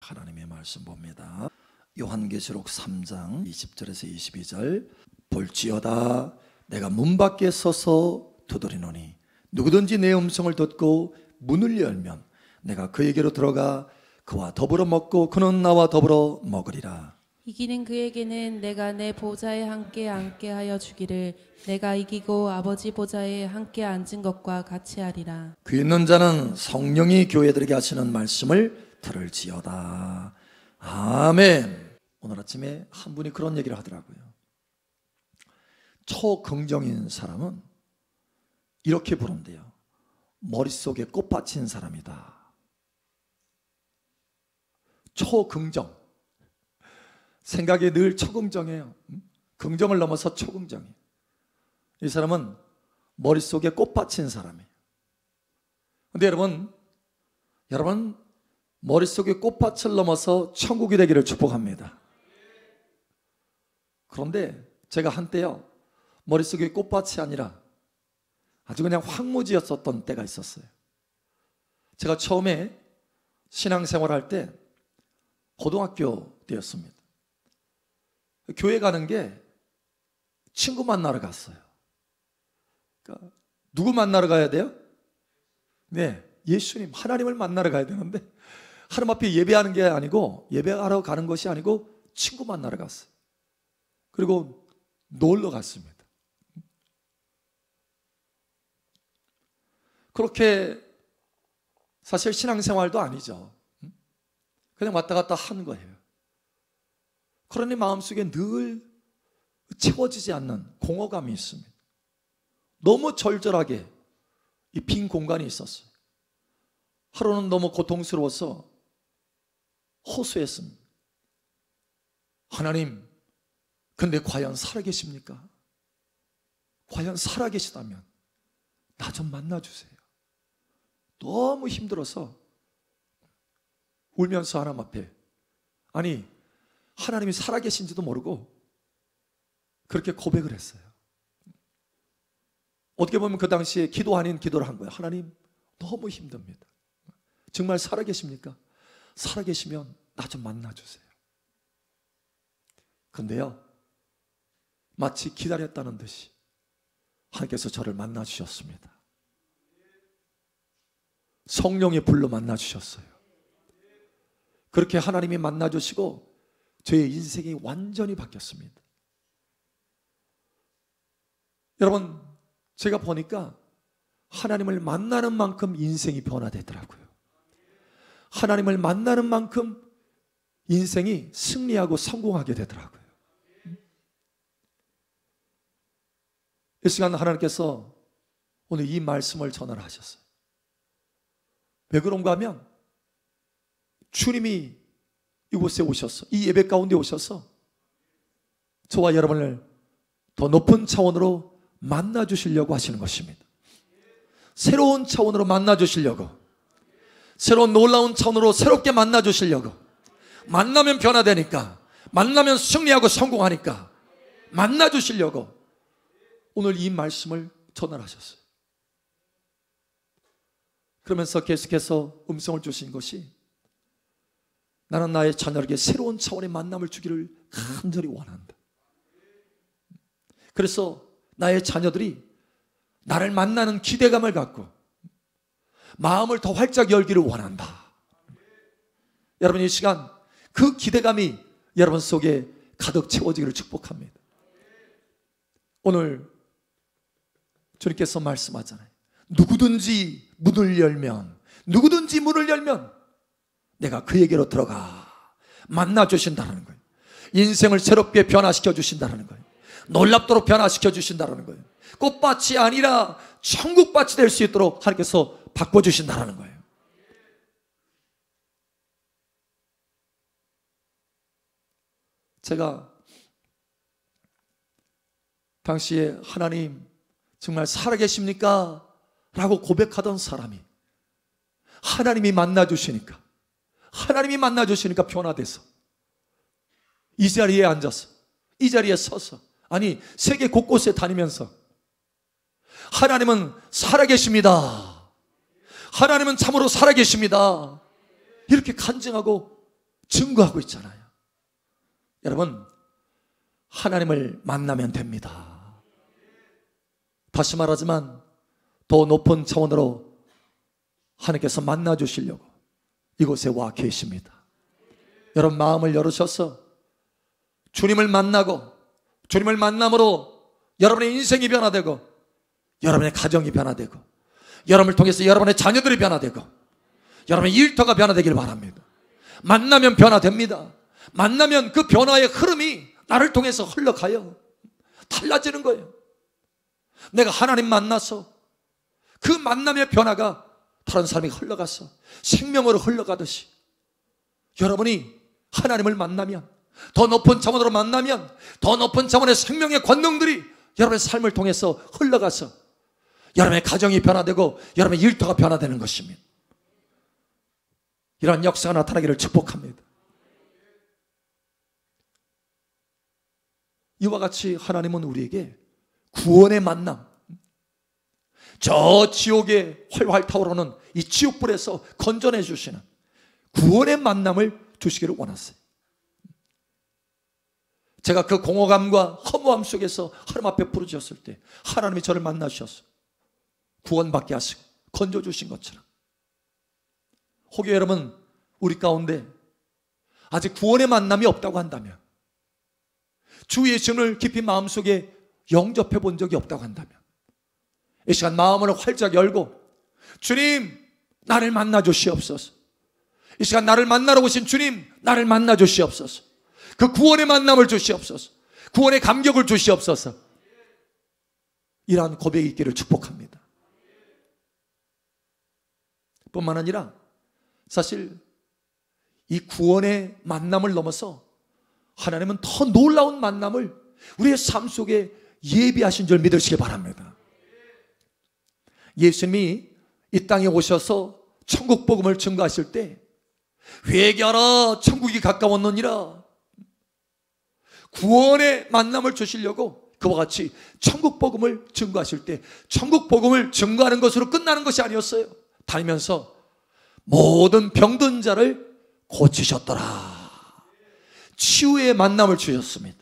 하나님의 말씀 봅니다. 요한계시록 3장 20절에서 22절. 볼지어다 내가 문 밖에 서서 두드리노니 누구든지 내 음성을 듣고 문을 열면 내가 그에게로 들어가 그와 더불어 먹고 그는 나와 더불어 먹으리라. 이기는 그에게는 내가 내 보좌에 함께 앉게 하여 주기를 내가 이기고 아버지 보좌에 함께 앉은 것과 같이 하리라. 귀 있는 자는 성령이 교회들에게 하시는 말씀을 들을지어다. 아멘. 오늘 아침에 한 분이 그런 얘기를 하더라고요. 초긍정인 사람은 이렇게 부른대요. 머릿속에 꽃받친 사람이다. 초긍정. 생각이 늘 초긍정이에요. 긍정을 넘어서 초긍정이에요. 이 사람은 머릿속에 꽃받친 사람이에요. 근데 여러분 머릿속에 꽃밭을 넘어서 천국이 되기를 축복합니다. 그런데 제가 한때요, 머릿속에 꽃밭이 아니라 아주 그냥 황무지였었던 때가 있었어요. 제가 처음에 신앙생활할 때 고등학교 때였습니다. 교회 가는 게 친구 만나러 갔어요. 그러니까 누구 만나러 가야 돼요? 네, 예수님, 하나님을 만나러 가야 되는데 하나님 앞에 예배하는 게 아니고, 예배하러 가는 것이 아니고 친구 만나러 갔어요. 그리고 놀러 갔습니다. 그렇게 사실 신앙생활도 아니죠. 그냥 왔다 갔다 한 거예요. 그러니 마음속에 늘 채워지지 않는 공허감이 있습니다. 너무 절절하게 이 빈 공간이 있었어요. 하루는 너무 고통스러워서 호소했습니다. 하나님, 근데 과연 살아계십니까? 과연 살아계시다면 나 좀 만나주세요. 너무 힘들어서 울면서 하나님 앞에, 아니 하나님이 살아계신지도 모르고 그렇게 고백을 했어요. 어떻게 보면 그 당시에 기도 아닌 기도를 한 거예요. 하나님, 너무 힘듭니다. 정말 살아계십니까? 살아계시면 나 좀 만나주세요. 근데요, 마치 기다렸다는 듯이 하나님께서 저를 만나주셨습니다. 성령의 불로 만나주셨어요. 그렇게 하나님이 만나주시고 저의 인생이 완전히 바뀌었습니다. 여러분, 제가 보니까 하나님을 만나는 만큼 인생이 변화되더라고요. 하나님을 만나는 만큼 인생이 승리하고 성공하게 되더라고요. 이 시간 하나님께서 오늘 이 말씀을 전하라 하셨어요. 왜 그런가 하면 주님이 이곳에 오셔서, 이 예배 가운데 오셔서 저와 여러분을 더 높은 차원으로 만나 주시려고 하시는 것입니다. 새로운 차원으로 만나 주시려고, 새로운 놀라운 차원으로 새롭게 만나 주시려고. 만나면 변화되니까, 만나면 승리하고 성공하니까 만나 주시려고 오늘 이 말씀을 전하셨어요. 그러면서 계속해서 음성을 주신 것이, 나는 나의 자녀에게 새로운 차원의 만남을 주기를 간절히 원한다. 그래서 나의 자녀들이 나를 만나는 기대감을 갖고 마음을 더 활짝 열기를 원한다. 여러분, 이 시간 그 기대감이 여러분 속에 가득 채워지기를 축복합니다. 오늘 주님께서 말씀하잖아요. 누구든지 문을 열면 내가 그에게로 들어가 만나 주신다는 거예요. 인생을 새롭게 변화시켜 주신다는 거예요. 놀랍도록 변화시켜 주신다는 거예요. 꽃밭이 아니라 천국밭이 될 수 있도록 하나님께서 바꿔주신다는 거예요. 제가 당시에 하나님 정말 살아계십니까? 라고 고백하던 사람이 하나님이 만나주시니까 변화돼서 이 자리에 앉아서, 이 자리에 서서, 아니 세계 곳곳에 다니면서 하나님은 살아계십니다, 하나님은 참으로 살아계십니다, 이렇게 간증하고 증거하고 있잖아요. 여러분, 하나님을 만나면 됩니다. 다시 말하지만 더 높은 차원으로 하나님께서 만나주시려고 이곳에 와 계십니다. 여러분, 마음을 열으셔서 주님을 만나고, 주님을 만남으로 여러분의 인생이 변화되고, 여러분의 가정이 변화되고, 여러분을 통해서 여러분의 자녀들이 변화되고, 여러분의 일터가 변화되길 바랍니다. 만나면 변화됩니다. 만나면 그 변화의 흐름이 나를 통해서 흘러가요. 달라지는 거예요. 내가 하나님 만나서 그 만남의 변화가 다른 사람이 흘러가서 생명으로 흘러가듯이, 여러분이 하나님을 만나면, 더 높은 차원으로 만나면, 더 높은 차원의 생명의 권능들이 여러분의 삶을 통해서 흘러가서 여러분의 가정이 변화되고 여러분의 일터가 변화되는 것입니다. 이러한 역사가 나타나기를 축복합니다. 이와 같이 하나님은 우리에게 구원의 만남, 저 지옥에 활활 타오르는 이 지옥불에서 건져내 주시는 구원의 만남을 주시기를 원하세요. 제가 그 공허감과 허무함 속에서 하나님 앞에 부르짖었을 때 하나님이 저를 만나주셔서 구원받게 하시고 건져주신 것처럼, 혹여 여러분 우리 가운데 아직 구원의 만남이 없다고 한다면, 주 예수를 깊이 마음속에 영접해 본 적이 없다고 한다면, 이 시간 마음을 활짝 열고 주님 나를 만나 주시옵소서, 이 시간 나를 만나러 오신 주님 나를 만나 주시옵소서, 그 구원의 만남을 주시옵소서, 구원의 감격을 주시옵소서, 이러한 고백이 있기를 축복합니다. 뿐만 아니라 사실 이 구원의 만남을 넘어서 하나님은 더 놀라운 만남을 우리의 삶 속에 예비하신 줄 믿으시기 바랍니다. 예수님이 이 땅에 오셔서 천국 복음을 증거하실 때 회개하라 천국이 가까웠느니라, 구원의 만남을 주시려고 그와 같이 천국 복음을 증거하실 때 천국 복음을 증거하는 것으로 끝나는 것이 아니었어요. 다니면서 모든 병든 자를 고치셨더라. 치유의 만남을 주셨습니다.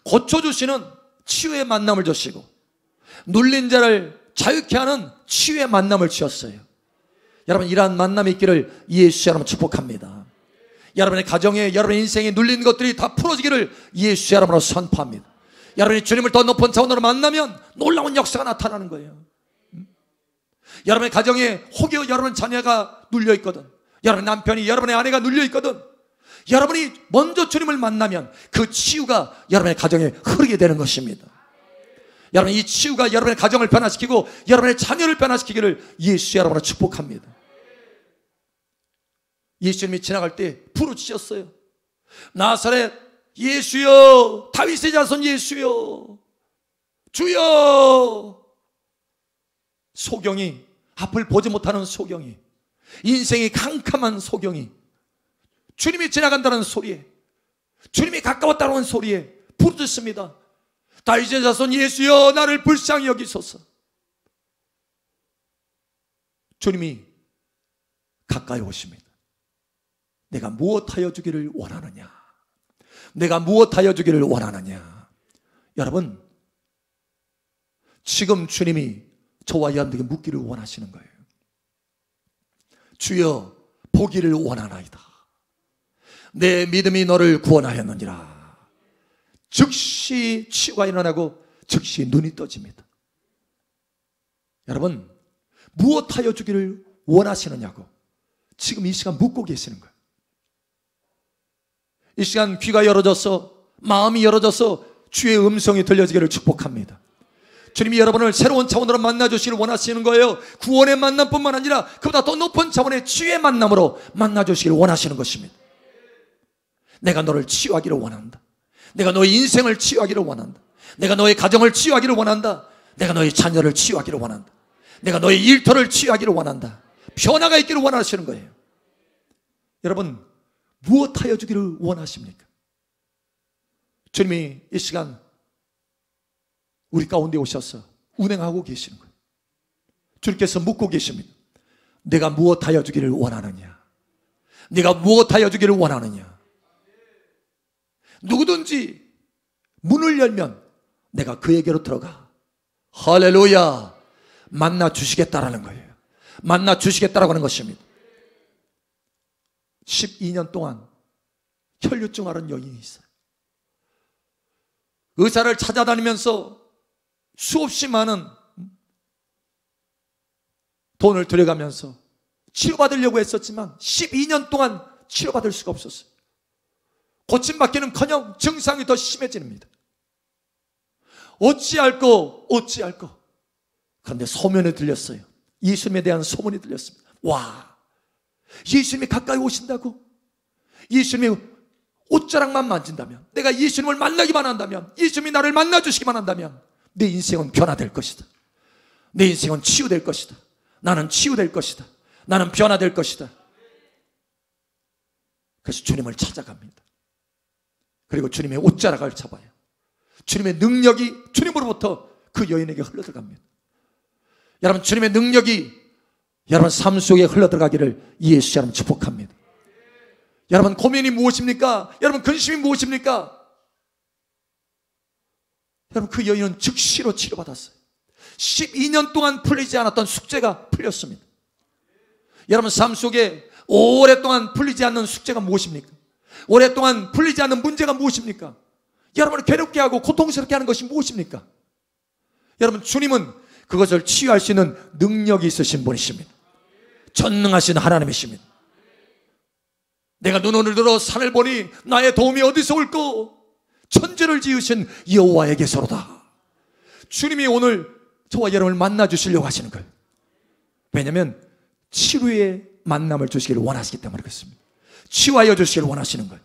고쳐주시는 치유의 만남을 주시고, 눌린 자를 자유케 하는 치유의 만남을 주셨어요. 여러분, 이러한 만남이 있기를 예수 이름으로 축복합니다. 여러분의 가정에, 여러분의 인생에 눌린 것들이 다 풀어지기를 예수 이름으로 선포합니다. 여러분이 주님을 더 높은 차원으로 만나면 놀라운 역사가 나타나는 거예요. 여러분의 가정에 혹여 여러분 자녀가 눌려있거든, 여러분의 남편이, 여러분의 아내가 눌려있거든, 여러분이 먼저 주님을 만나면 그 치유가 여러분의 가정에 흐르게 되는 것입니다. 여러분, 이 치유가 여러분의 가정을 변화시키고 여러분의 자녀를 변화시키기를 예수 이름으로 축복합니다. 예수님이 지나갈 때 부르짖었어요. 나사렛 예수여, 다윗의 자손 예수여, 주여. 소경이, 앞을 보지 못하는 소경이, 인생이 캄캄한 소경이 주님이 지나간다는 소리에, 주님이 가까웠다는 소리에 부르짖습니다. 다윗의 자손 예수여, 나를 불쌍히 여기소서. 주님이 가까이 오십니다. 내가 무엇하여 주기를 원하느냐, 내가 무엇하여 주기를 원하느냐. 여러분, 지금 주님이 저와 여러분에게 묻기를 원하시는 거예요. 주여, 보기를 원하나이다. 내 믿음이 너를 구원하였느니라. 즉시 치유가 일어나고 즉시 눈이 떠집니다. 여러분, 무엇하여 주기를 원하시느냐고 지금 이 시간 묻고 계시는 거예요. 이 시간 귀가 열어져서, 마음이 열어져서 주의 음성이 들려지기를 축복합니다. 주님이 여러분을 새로운 차원으로 만나주시기를 원하시는 거예요. 구원의 만남뿐만 아니라 그보다 더 높은 차원의 치유의 만남으로 만나주시기를 원하시는 것입니다. 내가 너를 치유하기를 원한다. 내가 너의 인생을 치유하기를 원한다. 내가 너의 가정을 치유하기를 원한다. 내가 너의 자녀를 치유하기를 원한다. 내가 너의 일터를 치유하기를 원한다. 변화가 있기를 원하시는 거예요. 여러분, 무엇하여 주기를 원하십니까? 주님이 이 시간 우리 가운데 오셔서 운행하고 계시는 거예요. 주님께서 묻고 계십니다. 내가 무엇하여 주기를 원하느냐? 네가 무엇하여 주기를 원하느냐? 누구든지 문을 열면 내가 그에게로 들어가 할렐루야 만나 주시겠다라는 거예요. 만나 주시겠다라고 하는 것입니다. 12년 동안 혈류증 앓은 여인이 있어요. 의사를 찾아다니면서 수없이 많은 돈을 들여가면서 치료받으려고 했었지만 12년 동안 치료받을 수가 없었어요. 고침받기는커녕 증상이 더 심해집니다. 어찌할꼬 그런데 소문이 들렸어요. 예수님에 대한 소문이 들렸습니다. 와, 예수님이 가까이 오신다고? 예수님이 옷자락만 만진다면, 내가 예수님을 만나기만 한다면, 예수님이 나를 만나주시기만 한다면 내 인생은 변화될 것이다. 내 인생은 치유될 것이다. 나는 치유될 것이다. 나는 변화될 것이다. 그래서 주님을 찾아갑니다. 그리고 주님의 옷자락을 잡아요. 주님의 능력이 주님으로부터 그 여인에게 흘러들어갑니다. 여러분, 주님의 능력이 여러분 삶 속에 흘러들어가기를 예수 여러분 축복합니다. 여러분, 고민이 무엇입니까? 여러분, 근심이 무엇입니까? 여러분, 그 여인은 즉시로 치료받았어요. 12년 동안 풀리지 않았던 숙제가 풀렸습니다. 여러분, 삶 속에 오랫동안 풀리지 않는 숙제가 무엇입니까? 오랫동안 풀리지 않는 문제가 무엇입니까? 여러분을 괴롭게 하고 고통스럽게 하는 것이 무엇입니까? 여러분, 주님은 그것을 치유할 수 있는 능력이 있으신 분이십니다. 전능하신 하나님이십니다. 내가 눈을 들어 산을 보니 나의 도움이 어디서 올꼬? 천지를 지으신 여호와에게서로다. 주님이 오늘 저와 여러분을 만나 주시려고 하시는 거예요. 왜냐하면 치료의 만남을 주시기를 원하시기 때문에 그렇습니다. 치유하여 주시기를 원하시는 거예요.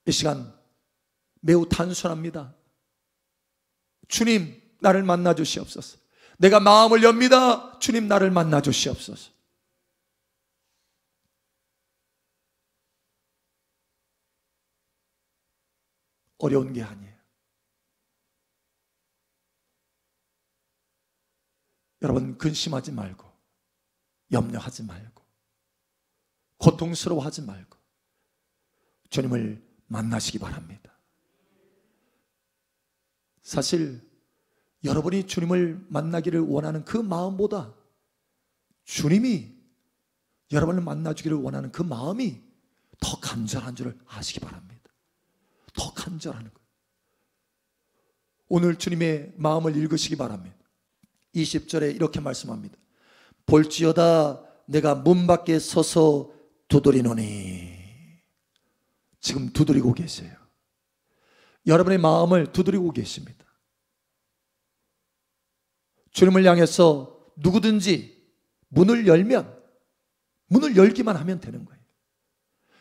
이 시간 매우 단순합니다. 주님, 나를 만나 주시옵소서. 내가 마음을 엽니다. 주님, 나를 만나 주시옵소서. 어려운 게 아니에요. 여러분, 근심하지 말고, 염려하지 말고, 고통스러워하지 말고 주님을 만나시기 바랍니다. 사실 여러분이 주님을 만나기를 원하는 그 마음보다 주님이 여러분을 만나주기를 원하는 그 마음이 더 간절한 줄을 아시기 바랍니다. 더 간절한 거예요. 오늘 주님의 마음을 읽으시기 바랍니다. 20절에 이렇게 말씀합니다. 볼지어다 내가 문 밖에 서서 두드리노니. 지금 두드리고 계세요. 여러분의 마음을 두드리고 계십니다. 주님을 향해서 누구든지 문을 열면 문을 열기만 하면 되는 거예요.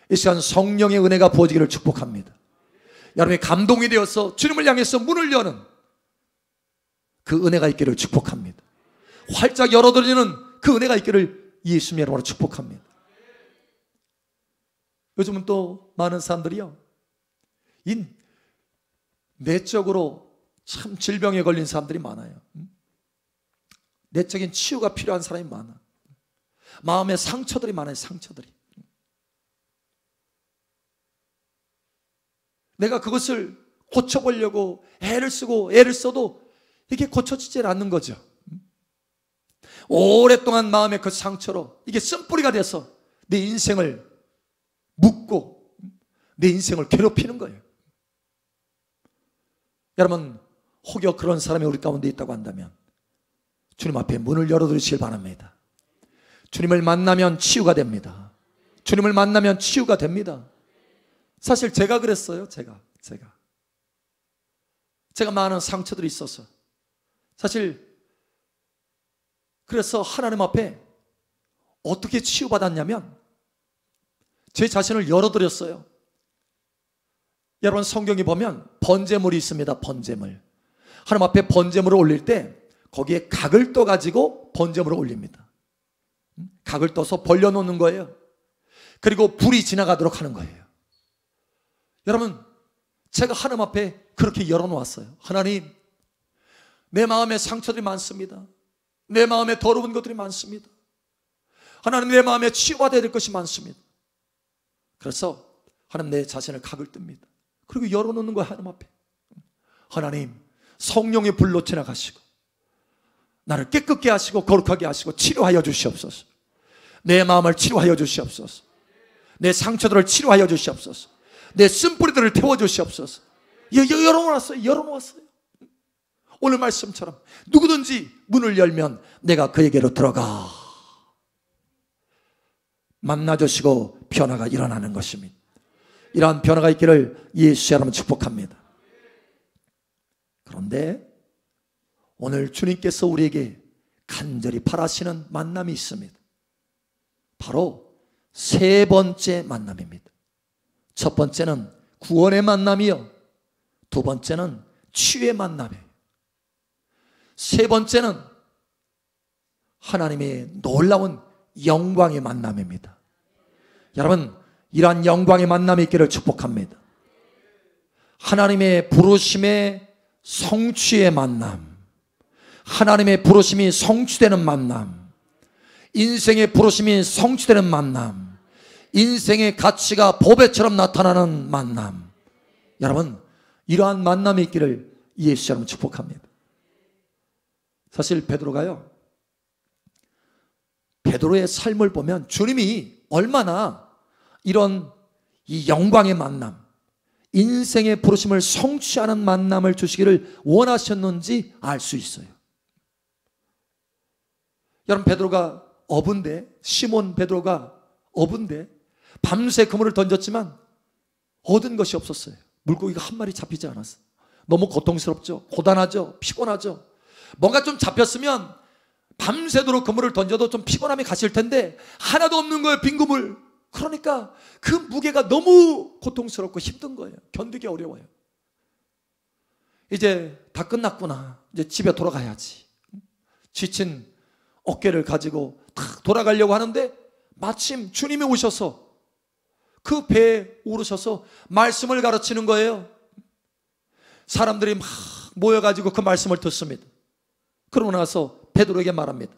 이 시간 성령의 은혜가 부어지기를 축복합니다. 여러분이 감동이 되어서 주님을 향해서 문을 여는 그 은혜가 있기를 축복합니다. 활짝 열어드리는 그 은혜가 있기를 예수님 이름으로 축복합니다. 요즘은 또 많은 사람들이요, 이 내적으로 참 질병에 걸린 사람들이 많아요. 내적인 치유가 필요한 사람이 많아. 마음의 상처들이 많아요. 상처들이. 내가 그것을 고쳐보려고 애를 쓰고 애를 써도 이게 고쳐지질 않는 거죠. 오랫동안 마음의 그 상처로 이게 쓴뿌리가 돼서 내 인생을 묶고 내 인생을 괴롭히는 거예요. 여러분, 혹여 그런 사람이 우리 가운데 있다고 한다면 주님 앞에 문을 열어두시길 바랍니다. 주님을 만나면 치유가 됩니다. 주님을 만나면 치유가 됩니다. 사실 제가 그랬어요. 제가 많은 상처들이 있어서 사실 그래서 하나님 앞에 어떻게 치유받았냐면 제 자신을 열어드렸어요. 여러분, 성경에 보면 번제물이 있습니다. 번제물. 하나님 앞에 번제물을 올릴 때 거기에 각을 떠가지고 번제물을 올립니다. 각을 떠서 벌려놓는 거예요. 그리고 불이 지나가도록 하는 거예요. 여러분, 제가 하나님 앞에 그렇게 열어놓았어요. 하나님, 내 마음에 상처들이 많습니다. 내 마음에 더러운 것들이 많습니다. 하나님, 내 마음에 치유받아야 될 것이 많습니다. 그래서 하나님, 내 자신을 각을 뜹니다. 그리고 열어놓는 거예요. 하나님 앞에. 하나님, 성령의 불로 지나가시고 나를 깨끗게 하시고 거룩하게 하시고 치료하여 주시옵소서. 내 마음을 치료하여 주시옵소서. 내 상처들을 치료하여 주시옵소서. 내 쓴뿌리들을 태워 주시옵소서. 열어놓았어요. 오늘 말씀처럼 누구든지 문을 열면 내가 그에게로 들어가 만나주시고 변화가 일어나는 것입니다. 이러한 변화가 있기를 예수의 이름으로 축복합니다. 그런데 오늘 주님께서 우리에게 간절히 바라시는 만남이 있습니다. 바로 세 번째 만남입니다. 첫 번째는 구원의 만남이요, 두 번째는 치유의 만남이에요. 세 번째는 하나님의 놀라운 영광의 만남입니다. 여러분, 이러한 영광의 만남이 있기를 축복합니다. 하나님의 부르심의 성취의 만남, 하나님의 부르심이 성취되는 만남, 인생의 부르심이 성취되는 만남, 인생의 가치가 보배처럼 나타나는 만남. 여러분, 이러한 만남이 있기를 예수처럼 축복합니다. 사실 베드로가요, 베드로의 삶을 보면 주님이 얼마나 이런 이 영광의 만남, 인생의 부르심을 성취하는 만남을 주시기를 원하셨는지 알 수 있어요. 여러분, 베드로가 어부인데, 시몬 베드로가 어부인데 밤새 그물을 던졌지만 얻은 것이 없었어요. 물고기가 한 마리 잡히지 않았어요. 너무 고통스럽죠. 고단하죠. 피곤하죠. 뭔가 좀 잡혔으면 밤새도록 그물을 던져도 좀 피곤함이 갔을 텐데 하나도 없는 거예요. 빈 그물. 그러니까 그 무게가 너무 고통스럽고 힘든 거예요. 견디기 어려워요. 이제 다 끝났구나. 이제 집에 돌아가야지. 지친 어깨를 가지고 탁 돌아가려고 하는데 마침 주님이 오셔서 그 배에 오르셔서 말씀을 가르치는 거예요. 사람들이 막 모여가지고 그 말씀을 듣습니다. 그러고 나서 베드로에게 말합니다.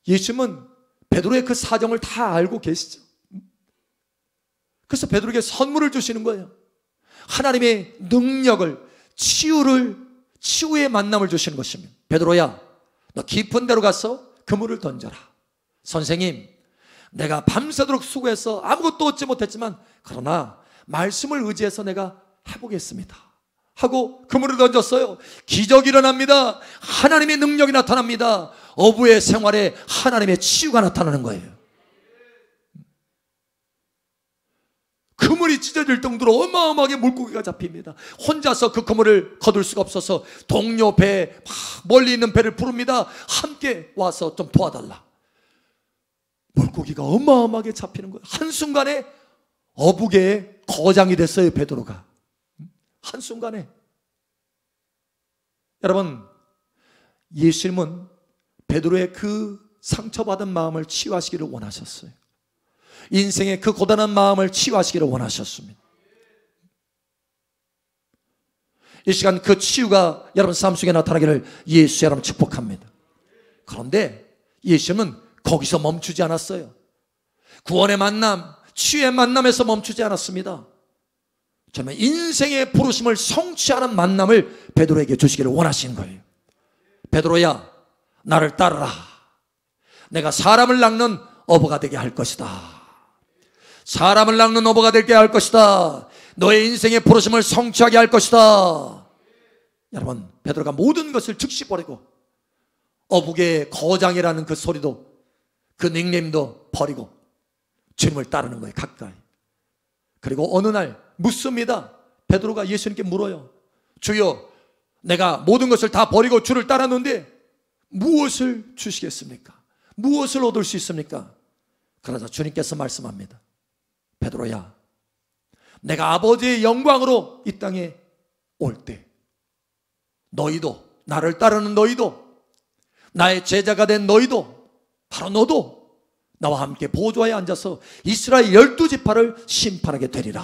예수님은 베드로의 그 사정을 다 알고 계시죠. 그래서 베드로에게 선물을 주시는 거예요. 하나님의 능력을, 치유의 만남을 주시는 것입니다. 베드로야, 너 깊은 데로 가서 그물을 던져라. 선생님, 내가 밤새도록 수고해서 아무것도 얻지 못했지만 그러나 말씀을 의지해서 내가 해보겠습니다 하고 그물을 던졌어요. 기적이 일어납니다. 하나님의 능력이 나타납니다. 어부의 생활에 하나님의 치유가 나타나는 거예요. 그물이 찢어질 정도로 어마어마하게 물고기가 잡힙니다. 혼자서 그 그물을 거둘 수가 없어서 동료 배, 멀리 있는 배를 부릅니다. 함께 와서 좀 도와달라. 물고기가 어마어마하게 잡히는 거예요. 한순간에 어부계의 거장이 됐어요. 베드로가 한순간에. 여러분, 예수님은 베드로의 그 상처받은 마음을 치유하시기를 원하셨어요. 인생의 그 고단한 마음을 치유하시기를 원하셨습니다. 이 시간 그 치유가 여러분 삶 속에 나타나기를 예수 여러분 축복합니다. 그런데 예수님은 거기서 멈추지 않았어요. 구원의 만남, 치유의 만남에서 멈추지 않았습니다. 정말 인생의 부르심을 성취하는 만남을 베드로에게 주시기를 원하신 거예요. 베드로야, 나를 따르라. 내가 사람을 낚는 어부가 되게 할 것이다. 사람을 낚는 어부가 되게 할 것이다. 너의 인생의 부르심을 성취하게 할 것이다. 여러분, 베드로가 모든 것을 즉시 버리고 어부계의 거장이라는 그 소리도, 그 닉네임도 버리고 주님을 따르는 거예요. 가까이. 그리고 어느 날 묻습니다. 베드로가 예수님께 물어요. 주여, 내가 모든 것을 다 버리고 주를 따랐는데 무엇을 주시겠습니까? 무엇을 얻을 수 있습니까? 그러자 주님께서 말씀합니다. 베드로야, 내가 아버지의 영광으로 이 땅에 올 때 너희도, 나를 따르는 너희도, 나의 제자가 된 너희도, 바로 너도 나와 함께 보좌에 앉아서 이스라엘 12지파를 심판하게 되리라.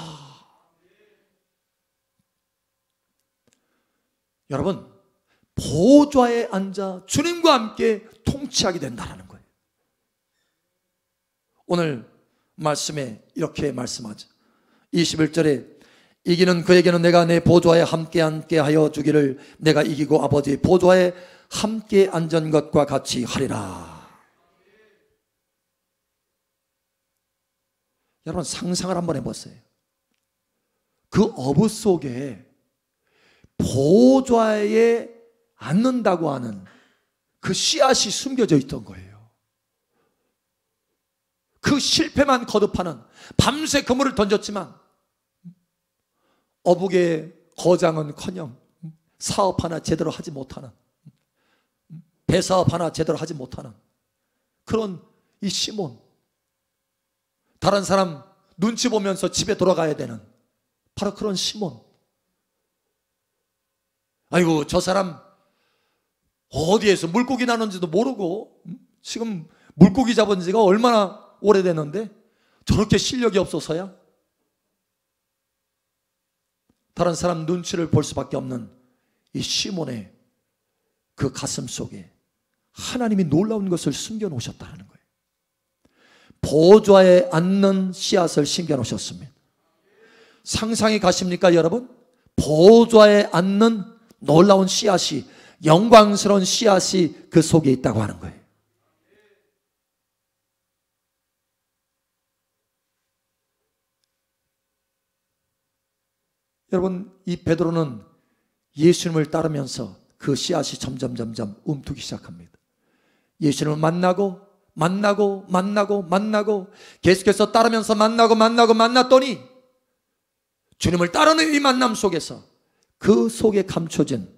여러분, 보좌에 앉아 주님과 함께 통치하게 된다는 거예요. 오늘 말씀에 이렇게 말씀하죠. 21절에 이기는 그에게는 내가 내 보좌에 함께 하여 주기를 내가 이기고 아버지 보좌에 함께 앉은 것과 같이 하리라. 여러분 상상을 한번 해보세요. 그 어부 속에 보좌에 앉는다고 하는 그 씨앗이 숨겨져 있던 거예요. 그 실패만 거듭하는, 밤새 그물을 던졌지만 어북의 거장은커녕 사업 하나 제대로 하지 못하는, 배사업 하나 제대로 하지 못하는 그런 이 시몬, 다른 사람 눈치 보면서 집에 돌아가야 되는 바로 그런 시몬. 아이고 저 사람 어디에서 물고기 나는지도 모르고 지금 물고기 잡은 지가 얼마나 오래됐는데 저렇게 실력이 없어서야? 다른 사람 눈치를 볼 수밖에 없는 이 시몬의 그 가슴 속에 하나님이 놀라운 것을 숨겨 놓으셨다는 거예요. 보좌에 앉는 씨앗을 심겨 놓으셨습니다. 상상이 가십니까 여러분? 보좌에 앉는 놀라운 씨앗이, 영광스러운 씨앗이 그 속에 있다고 하는 거예요. 여러분 이 베드로는 예수님을 따르면서 그 씨앗이 점점 움트기 시작합니다. 예수님을 만나고 계속해서 따르면서 만났더니 주님을 따르는 이 만남 속에서 그 속에 감춰진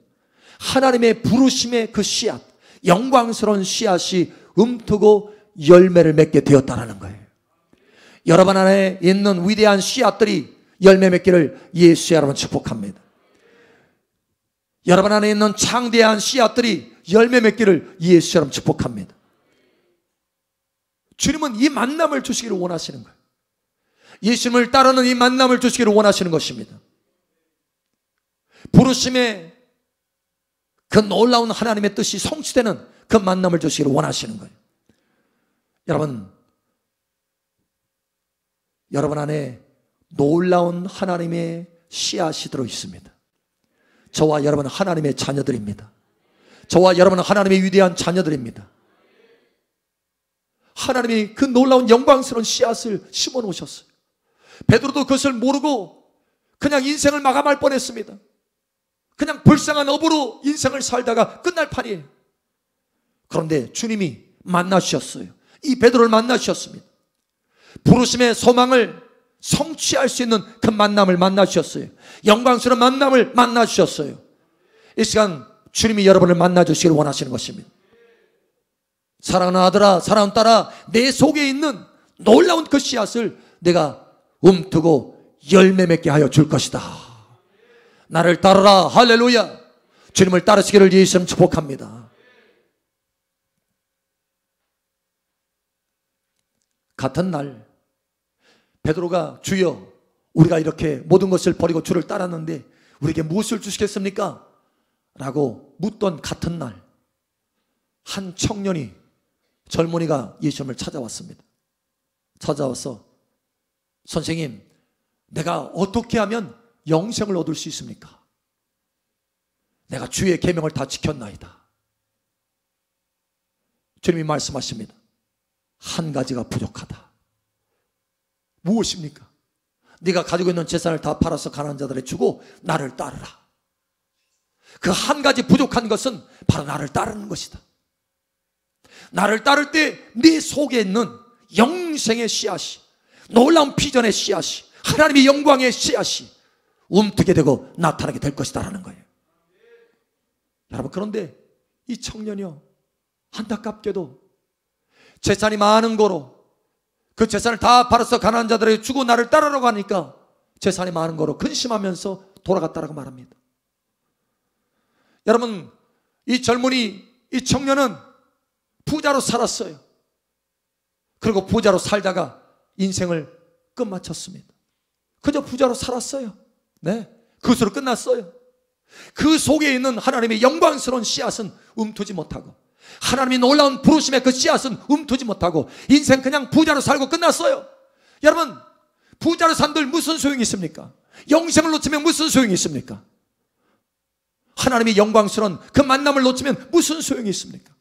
하나님의 부르심의 그 씨앗, 영광스러운 씨앗이 움트고 열매를 맺게 되었다는 거예요. 여러분 안에 있는 위대한 씨앗들이 열매 맺기를 예수의 이름으로 축복합니다. 여러분 안에 있는 창대한 씨앗들이 열매 맺기를 예수의 이름으로 축복합니다. 주님은 이 만남을 주시기를 원하시는 거예요. 예수님을 따르는 이 만남을 주시기를 원하시는 것입니다. 부르심의 그 놀라운 하나님의 뜻이 성취되는 그 만남을 주시기를 원하시는 거예요. 여러분 안에 놀라운 하나님의 씨앗이 들어 있습니다. 저와 여러분은 하나님의 자녀들입니다. 저와 여러분은 하나님의 위대한 자녀들입니다. 하나님이 그 놀라운 영광스러운 씨앗을 심어 놓으셨어요. 베드로도 그것을 모르고 그냥 인생을 마감할 뻔했습니다. 그냥 불쌍한 어부로 인생을 살다가 끝날 판이에요. 그런데 주님이 만나주셨어요. 이 베드로를 만나주셨습니다. 부르심의 소망을 성취할 수 있는 그 만남을 만나주셨어요. 영광스러운 만남을 만나주셨어요. 이 시간 주님이 여러분을 만나주시길 원하시는 것입니다. 사랑하는 아들아, 사랑하는 딸아, 내 속에 있는 놀라운 그 씨앗을 내가 움트고 열매 맺게 하여 줄 것이다. 나를 따르라. 할렐루야. 주님을 따르시기를 예수님 축복합니다. 같은 날 베드로가 주여 우리가 이렇게 모든 것을 버리고 주를 따랐는데 우리에게 무엇을 주시겠습니까? 라고 묻던 같은 날 한 청년이, 젊은이가 예수님을 찾아왔습니다. 찾아와서 선생님, 내가 어떻게 하면 영생을 얻을 수 있습니까? 내가 주의 계명을 다 지켰나이다. 주님이 말씀하십니다. 한 가지가 부족하다. 무엇입니까? 네가 가지고 있는 재산을 다 팔아서 가난한 자들에 주고 나를 따르라. 그 한 가지 부족한 것은 바로 나를 따르는 것이다. 나를 따를 때 네 속에 있는 영생의 씨앗이, 놀라운 비전의 씨앗이, 하나님의 영광의 씨앗이 움트게 되고 나타나게 될 것이다라는 거예요. 여러분, 그런데 이 청년이요, 안타깝게도 재산이 많은 거로 그 재산을 다 팔아서 가난한 자들에게 주고 나를 따르라고 하니까 재산이 많은 거로 근심하면서 돌아갔다라고 말합니다. 여러분, 이 젊은이, 이 청년은 부자로 살았어요. 그리고 부자로 살다가 인생을 끝마쳤습니다. 그저 부자로 살았어요. 네, 그것으로 끝났어요. 그 속에 있는 하나님의 영광스러운 씨앗은 움트지 못하고 하나님이 놀라운 부르심의 그 씨앗은 움트지 못하고 인생 그냥 부자로 살고 끝났어요. 여러분, 부자로 산들 무슨 소용이 있습니까? 영생을 놓치면 무슨 소용이 있습니까? 하나님의 영광스러운 그 만남을 놓치면 무슨 소용이 있습니까?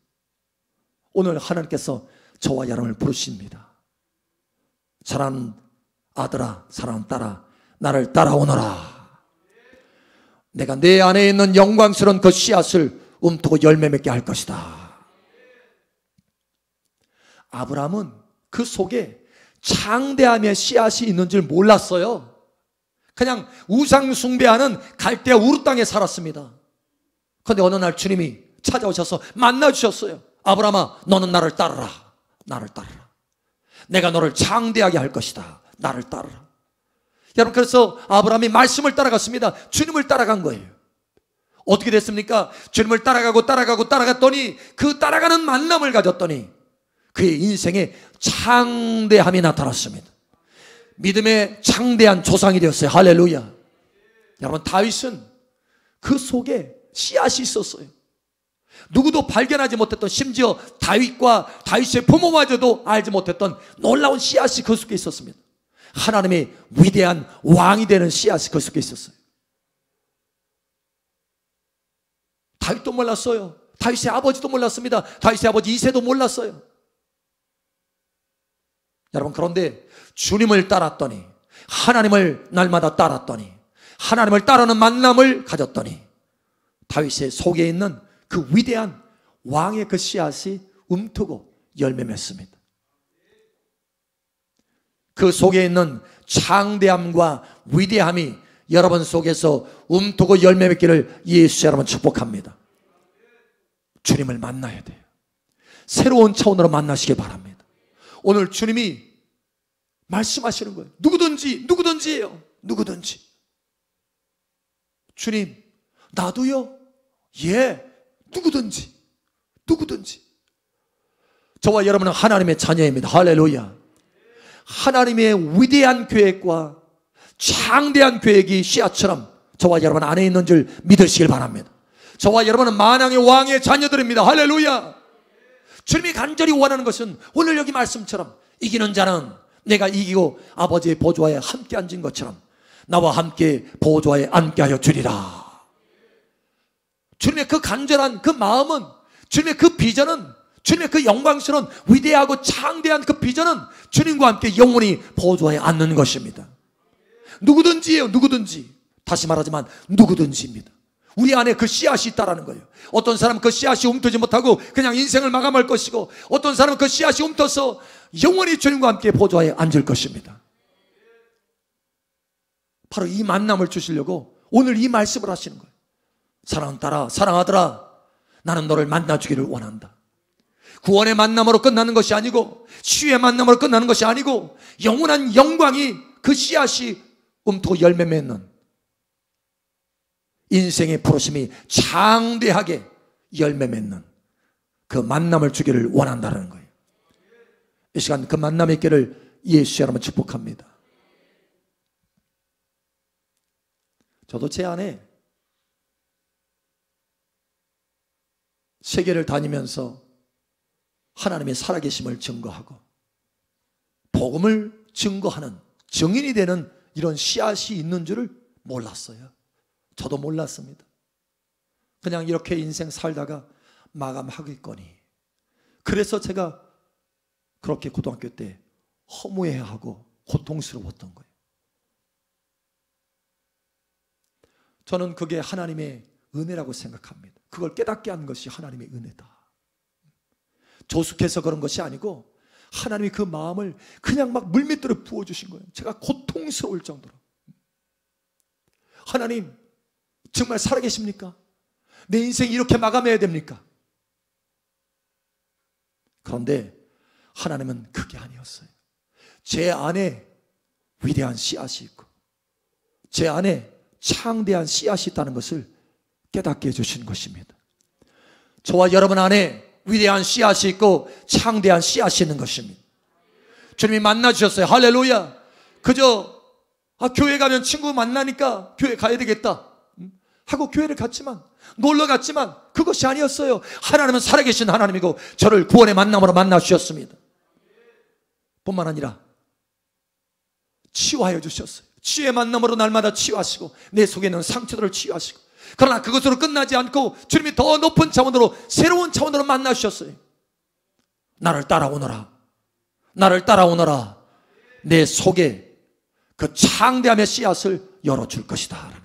오늘 하나님께서 저와 여러분을 부르십니다. 사랑하는 아들아, 사랑하는 딸아, 나를 따라오너라. 내가 내 안에 있는 영광스러운 그 씨앗을 움트고 열매 맺게 할 것이다. 아브라함은 그 속에 창대함의 씨앗이 있는 줄 몰랐어요. 그냥 우상 숭배하는 갈대아 우르 땅에 살았습니다. 그런데 어느 날 주님이 찾아오셔서 만나주셨어요. 아브라함아, 너는 나를 따르라. 나를 따르라. 내가 너를 창대하게 할 것이다. 나를 따르라. 여러분, 그래서 아브라함이 말씀을 따라갔습니다. 주님을 따라간 거예요. 어떻게 됐습니까? 주님을 따라갔더니 그 따라가는 만남을 가졌더니 그의 인생에 창대함이 나타났습니다. 믿음의 창대한 조상이 되었어요. 할렐루야. 여러분, 다윗은 그 속에 씨앗이 있었어요. 누구도 발견하지 못했던, 심지어 다윗과 다윗의 부모마저도 알지 못했던 놀라운 씨앗이 그 속에 있었습니다. 하나님의 위대한 왕이 되는 씨앗이 그 속에 있었어요. 다윗도 몰랐어요. 다윗의 아버지도 몰랐습니다. 다윗의 아버지 이새도 몰랐어요. 여러분, 그런데 주님을 따랐더니, 하나님을 날마다 따랐더니, 하나님을 따르는 만남을 가졌더니 다윗의 속에 있는 그 위대한 왕의 그 씨앗이 움트고 열매 맺습니다. 그 속에 있는 창대함과 위대함이 여러분 속에서 움트고 열매 맺기를 예수 여러분 축복합니다. 주님을 만나야 돼요. 새로운 차원으로 만나시기 바랍니다. 오늘 주님이 말씀하시는 거예요. 누구든지예요. 누구든지. 주님, 나도요? 예, 누구든지. 저와 여러분은 하나님의 자녀입니다. 할렐루야. 하나님의 위대한 계획과 창대한 계획이 씨앗처럼 저와 여러분 안에 있는 줄 믿으시길 바랍니다. 저와 여러분은 만왕의 왕의 자녀들입니다. 할렐루야. 주님이 간절히 원하는 것은 오늘 여기 말씀처럼 이기는 자는 내가 이기고 아버지의 보좌에 함께 앉은 것처럼 나와 함께 보좌에 앉게 하여 주리라. 주님의 그 간절한 그 마음은, 주님의 그 비전은, 주님의 그 영광스러운 위대하고 창대한 그 비전은 주님과 함께 영원히 보좌에 앉는 것입니다. 누구든지예요. 누구든지. 다시 말하지만 누구든지입니다. 우리 안에 그 씨앗이 있다라는 거예요. 어떤 사람은 그 씨앗이 움트지 못하고 그냥 인생을 마감할 것이고, 어떤 사람은 그 씨앗이 움터서 영원히 주님과 함께 보좌에 앉을 것입니다. 바로 이 만남을 주시려고 오늘 이 말씀을 하시는 거예요. 사랑하는 딸아, 사랑하더라, 나는 너를 만나주기를 원한다. 구원의 만남으로 끝나는 것이 아니고, 치유의 만남으로 끝나는 것이 아니고, 영원한 영광이 그 씨앗이 움트고 열매 맺는 인생의 부르심이 장대하게 열매 맺는 그 만남을 주기를 원한다는 거예요. 이 시간 그 만남의 길을 예수 여러분 축복합니다. 저도 제 안에 세계를 다니면서 하나님의 살아계심을 증거하고 복음을 증거하는 증인이 되는 이런 씨앗이 있는 줄을 몰랐어요. 저도 몰랐습니다. 그냥 이렇게 인생 살다가 마감하겠거니. 그래서 제가 그렇게 고등학교 때 허무해하고 고통스러웠던 거예요. 저는 그게 하나님의 은혜라고 생각합니다. 그걸 깨닫게 한 것이 하나님의 은혜다. 조숙해서 그런 것이 아니고 하나님이 그 마음을 그냥 막 물밑으로 부어주신 거예요. 제가 고통스러울 정도로. 하나님, 정말 살아계십니까? 내 인생 이렇게 마감해야 됩니까? 그런데 하나님은 그게 아니었어요. 제 안에 위대한 씨앗이 있고 제 안에 창대한 씨앗이 있다는 것을 깨닫게 해주신 것입니다. 저와 여러분 안에 위대한 씨앗이 있고 창대한 씨앗이 있는 것입니다. 주님이 만나주셨어요. 할렐루야. 그저 교회 가면 친구 만나니까 교회 가야 되겠다 하고 교회를 갔지만 놀러 갔지만 그것이 아니었어요. 하나님은 살아계신 하나님이고 저를 구원의 만남으로 만나 주셨습니다. 뿐만 아니라 치유하여 주셨어요. 치유의 만남으로 날마다 치유하시고 내 속에 있는 상처들을 치유하시고, 그러나 그것으로 끝나지 않고 주님이 더 높은 차원으로, 새로운 차원으로 만나 주셨어요. 나를 따라오너라, 나를 따라오너라. 내 속에 그 창대함의 씨앗을 열어줄 것이다.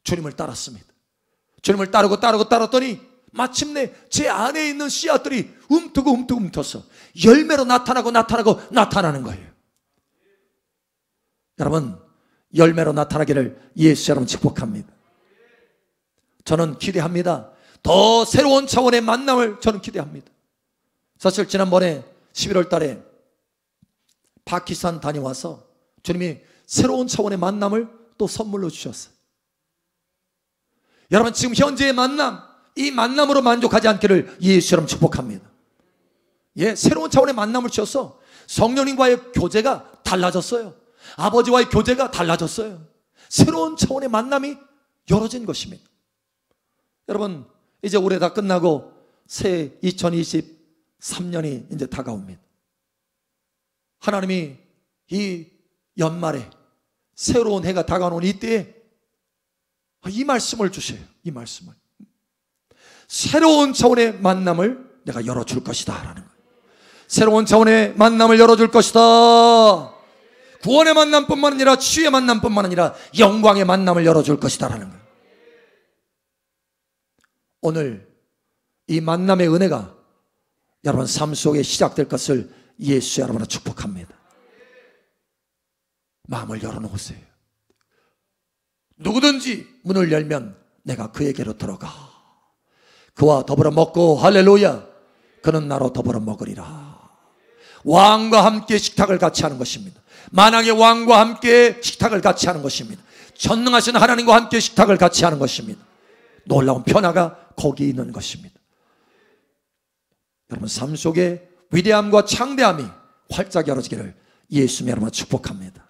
주님을 따랐습니다. 주님을 따르더니 마침내 제 안에 있는 씨앗들이 움트고 열매로 나타나는 거예요. 여러분, 열매로 나타나기를 예수 여러분 축복합니다. 저는 기대합니다. 더 새로운 차원의 만남을 저는 기대합니다. 사실 지난번에 11월 달에 파키스탄 다녀와서 주님이 새로운 차원의 만남을 또 선물로 주셨어요. 여러분, 지금 현재의 만남, 이 만남으로 만족하지 않기를 예수 여러분 축복합니다. 예, 새로운 차원의 만남을 주셔서 성령님과의 교제가 달라졌어요. 아버지와의 교제가 달라졌어요. 새로운 차원의 만남이 열어진 것입니다. 여러분, 이제 올해 다 끝나고 새 2023년이 이제 다가옵니다. 하나님이 이 연말에 새로운 해가 다가오는 이때에 이 말씀을 주세요. 이 말씀을. 새로운 차원의 만남을 내가 열어줄 것이다 라는 거예요. 새로운 차원의 만남을 열어줄 것이다. 구원의 만남뿐만 아니라 치유의 만남뿐만 아니라 영광의 만남을 열어줄 것이다 라는 거예요. 오늘 이 만남의 은혜가 여러분 삶 속에 시작될 것을 예수 여러분을 축복합니다. 마음을 열어놓으세요. 누구든지 문을 열면 내가 그에게로 들어가 그와 더불어 먹고, 할렐루야, 그는 나로 더불어 먹으리라. 왕과 함께 식탁을 같이 하는 것입니다. 만왕의 왕과 함께 식탁을 같이 하는 것입니다. 전능하신 하나님과 함께 식탁을 같이 하는 것입니다. 놀라운 변화가 거기 있는 것입니다. 여러분 삶 속에 위대함과 창대함이 활짝 열어지기를 예수님 여러분 축복합니다.